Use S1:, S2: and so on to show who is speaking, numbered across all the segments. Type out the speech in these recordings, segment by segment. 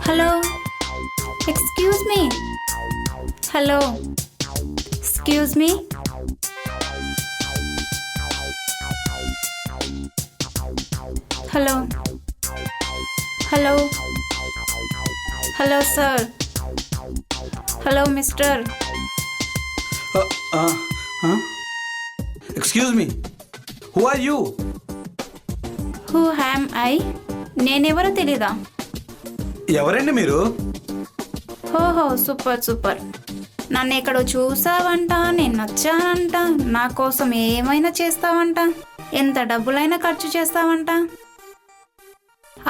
S1: Hello, excuse me. Hello, excuse me. Hello hello hello sir. Hello mister.
S2: Excuse me, who are you?
S1: Who am I? నేనెవరో తెలీదా?
S2: ఎవరండి మీరు?
S1: హోహో, super super. నన్ను ఎక్కడో చూసావంట, నేను నచ్చానంట, నా కోసం ఏమైనా చేస్తావంట, ఎంత డబ్బులైనా ఖర్చు చేస్తావంట.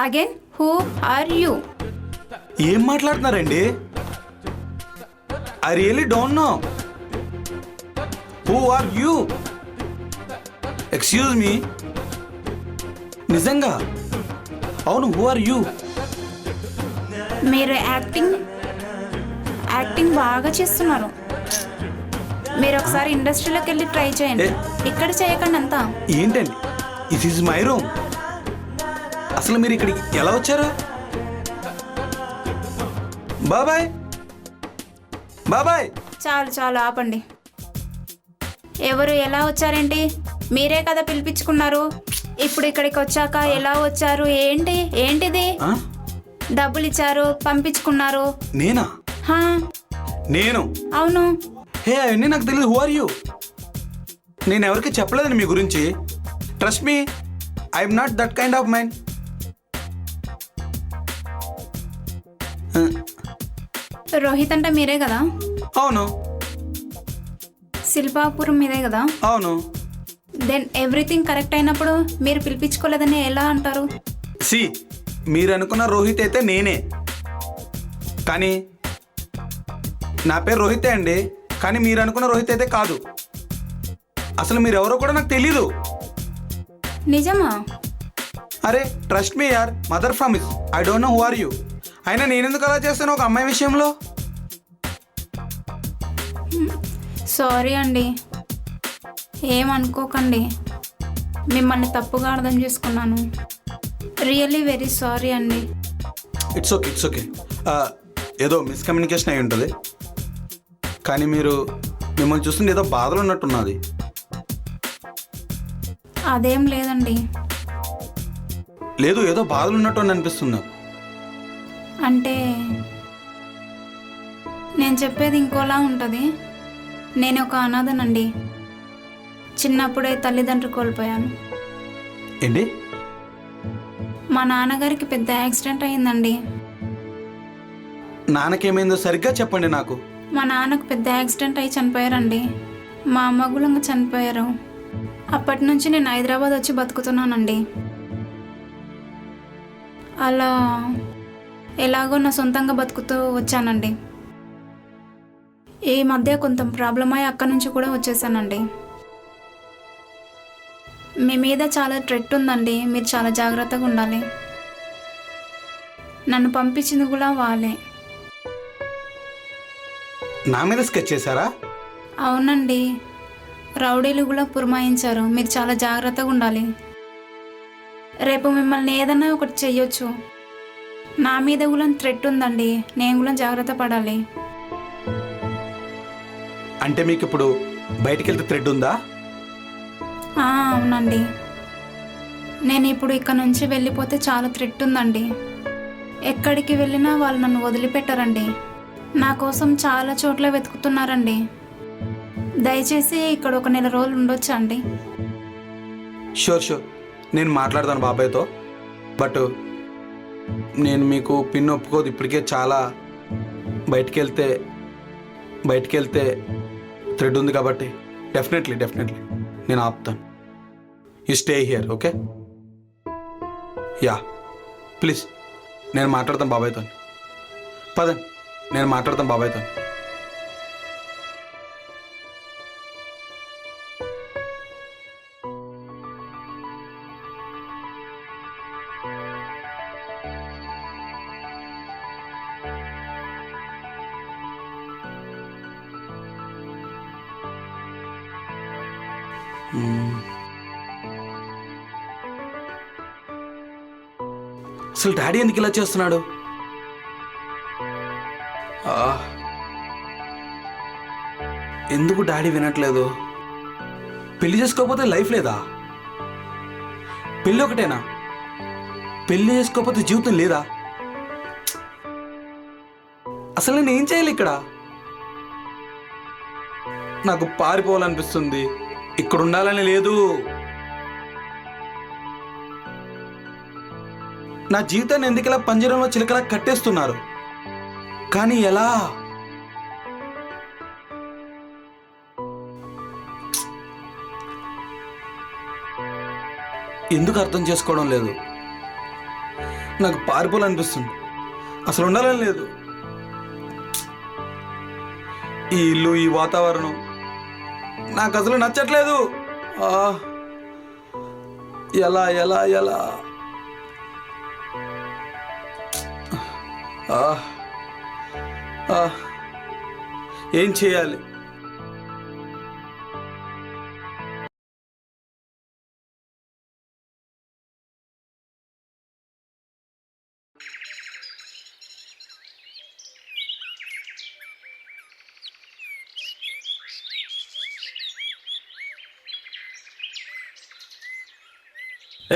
S1: Again, who are you?
S2: ఏం మాట్లాడుతున్నారండి? I really don't know. Who are you? Excuse me, నిజంగా అవును, హూ ఆర్ యూ?
S1: మీరు యాక్టింగ్ బాగా చేస్తున్నారు. మీరు ఒకసారి ఇండస్ట్రీలోకి వెళ్ళి ట్రై చేయండి, ఇక్కడ చేయకండి అంతా.
S2: ఏంటండి, ఇట్ ఈస్ మై రూమ్. అసలు మీరు ఇక్కడికి ఎలా వచ్చారు? బాబాయ్ బాబాయ్.
S1: చాలు చాలు, ఆపండి. ఎవరు ఎలా వచ్చారేంటి? మీరే కదా పిలిపించుకున్నారు. ఇప్పుడు ఇక్కడికి వచ్చాక ఎలా వచ్చారు? ఏంటిది? డబ్బులు ఇచ్చారు, పంపించుకున్నారు.
S2: నేనా? నేను?
S1: అవును.
S2: హే, అవన్నీ నాకు తెలియదు. Who are you? నేను ఎవరికి చెప్పలేదండి మీ గురించి. Trust me, I'm not that kind of mind.
S1: Rohit అంటే మీరే కదా?
S2: అవును.
S1: శిల్పాపురం మీదే కదా?
S2: అవును.
S1: దెన్ ఎవ్రీథింగ్ కరెక్ట్ అయినప్పుడు మీరు పిలిపించుకోలేదని ఎలా అంటారు?
S2: మీరు అనుకున్న రోహిత్ అయితే నేనే, కానీ నా పేరు రోహితే అండి. కానీ మీరు అనుకున్న రోహిత్ అయితే కాదు. అసలు మీరు ఎవరో కూడా నాకు తెలీదు.
S1: నిజమా?
S2: అరే ట్రస్ట్ మీ యార్, mother promise, I don't know who are you. అయినా నేనెందుకు అలా చేస్తాను ఒక అమ్మాయి విషయంలో?
S1: సారీ అండి, ఏమనుకోకండి. మిమ్మల్ని తప్పుగా అర్థం చేసుకున్నాను. రియల్లీ వెరీ సారీ అండి.
S2: It's okay, it's okay. ఏదో మిస్కమ్యూనికేషన్ అయి ఉంటుంది. కానీ మిమ్మల్ని చూస్తుంటే ఏదో బాధలు ఉన్నట్టున్నది.
S1: అదేం లేదండి.
S2: లేదు, ఏదో బాధలు ఉన్నట్టు అనిపిస్తుంది.
S1: అంటే నేను చెప్పేది ఇంకోలా ఉంటుంది. నేను ఒక అనాథనండి. చిన్నప్పుడే తల్లిదండ్రులు కోల్పోయాను.
S2: ఏంటి?
S1: మా నాన్నగారికి పెద్ద యాక్సిడెంట్ అయిందండి.
S2: నాన్నకేమైందో సరిగ్గా చెప్పండి నాకు.
S1: మా నాన్నకు పెద్ద యాక్సిడెంట్ అయి చనిపోయారండి. మా అమ్మ కూడా చనిపోయారు. అప్పటి నుంచి నేను హైదరాబాద్ వచ్చి బతుకుతున్నానండి. అలా ఎలాగో నా సొంతంగా బతుకుతూ వచ్చానండి. ఈ మధ్య కొంత ప్రాబ్లం అయ్యి అక్కడి నుంచి కూడా వచ్చేసానండి. మీ మీద చాలా థ్రెట్ ఉందండి, మీరు చాలా జాగ్రత్తగా ఉండాలి. నన్ను పంపించింది కూడా వాళ్ళే.
S2: నా మీద స్కెచ్ చేశారా?
S1: అవునండి, రౌడీలు కూడా పురమాయించారు. మీరు చాలా జాగ్రత్తగా ఉండాలి. రేపు మిమ్మల్ని ఏదన్నా ఒకటి చెయ్యొచ్చు. నా మీద కూడా థ్రెట్ ఉందండి, నేను కూడా జాగ్రత్త పడాలి.
S2: అంటే మీకు ఇప్పుడు బయటికి వెళ్తే థ్రెడ్ ఉందా?
S1: అవునండి, నేను ఇప్పుడు ఇక్కడ నుంచి వెళ్ళిపోతే చాలా థ్రెట్ ఉందండి. ఎక్కడికి వెళ్ళినా వాళ్ళు నన్ను వదిలిపెట్టారండి. నా కోసం చాలా చోట్ల వెతుకుతున్నారండి. దయచేసి ఇక్కడ ఒక నెల రోజులు ఉండొచ్చా అండి?
S2: షూర్, నేను మాట్లాడతాను బాబాయ్తో. బట్ నేను మీకు పిన్ ఒప్పుకోదు. ఇప్పటికే చాలా బయటికి వెళ్తే థ్రెడ్ ఉంది కాబట్టి డెఫినెట్లీ నేను ఆపుతాను. You stay here, okay? Yeah, please. నేను మాట్లాడతాను బాబాయ్తో. పదండి, నేను మాట్లాడతాను బాబాయ్తో. అసలు డాడీ ఎందుకు ఇలా చేస్తున్నాడు? ఎందుకు డాడీ వినట్లేదు? పెళ్లి చేసుకోకపోతే లైఫ్ లేదా? పెళ్ళి ఒకటేనా? పెళ్లి చేసుకోకపోతే జీవితం లేదా? అసలు నేను ఏం చేయాలి ఇక్కడ? నాకు పారిపోవాలనిపిస్తుంది, ఇక్కడ ఉండాలని లేదు. నా జీవితాన్ని ఎందుకు ఇలా పంజరంలో చిలకలా కట్టేస్తున్నారు? కానీ ఎలా? ఎందుకు అర్థం చేసుకోవడం లేదు? నాకు పారిపోవాలనిపిస్తుంది, అసలు ఉండాలని లేదు. ఈ ఇల్లు, ఈ వాతావరణం నాకు అసలు నచ్చట్లేదు. ఎలా ఎలా ఎలా ఏం చేయాలి?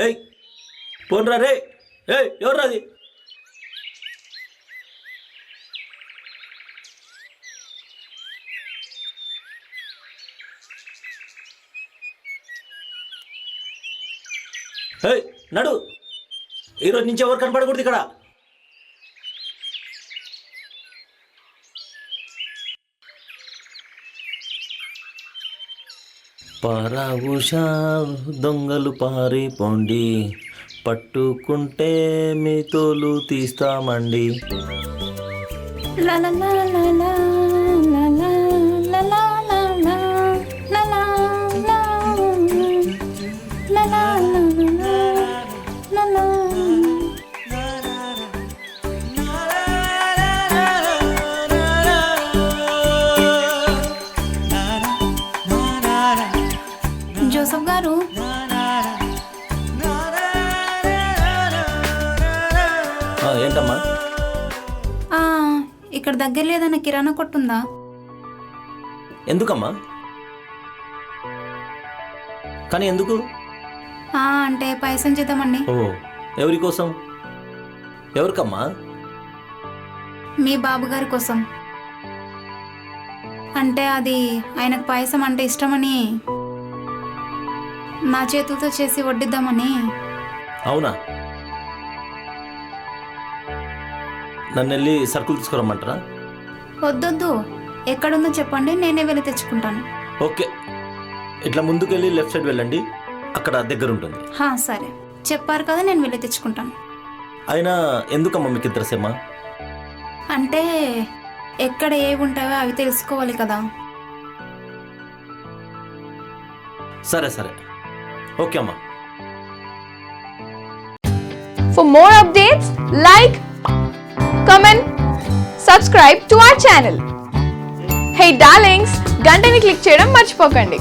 S3: ఏయ్ పోన్రా రే. ఏయ్ ఎవరు అది? ఏయ్ నడు, ఈరోజు నుంచి ఎవరు కనపడకూడదు ఇక్కడ. పరాగుషా దొంగలు పారిపోండి, పట్టుకుంటే మీ తోలు తీస్తామండి.
S1: లా లా లా లా లా లా లా లా లా లా లా లా లా లా లా లా లా లా. జోసఫ్ గారు,
S3: ఏంటమ్మా?
S1: ఇక్కడ దగ్గర లేదన్న కిరాణా కొట్టుందా?
S3: ఎందుకమ్మా? కానీ ఎందుకు?
S1: అంటే పైసలు చేద్దామండి.
S3: ఓ, ఎవరి కోసం? ఎవరికమ్మా?
S1: మీ బాబు గారి కోసం. అంటే అది ఆయనకు పాయసం అంటే ఇష్టమని నా చేతులతో చేసి వడ్డిద్దామని.
S3: అవునా? నన్ను వెళ్ళి సరుకులు తీసుకురమ్మంటారా?
S1: వద్దొద్దు, ఎక్కడుందో చెప్పండి, నేనే వెళ్ళి తెచ్చుకుంటాను.
S3: ఓకే, ఇట్లా ముందుకెళ్ళి లెఫ్ట్ సైడ్ వెళ్ళండి, అక్కడ దగ్గర ఉంటుంది.
S1: సరే, చెప్పారు కదా, నేను వెళ్ళి తెచ్చుకుంటాను.
S3: అయినా ఎందుకమ్మా మీకు ఇంత శ్రమ?
S1: అంటే ఎక్కడ ఏవి ఉంటాయో అవి తెలుసుకోవాలి కదా.
S3: సరే సరే, ఓకే అమ్మా.
S4: For more updates, like, comment, subscribe to our channel. Hey darlings, గంటని click చేయడం మర్చిపోకండి.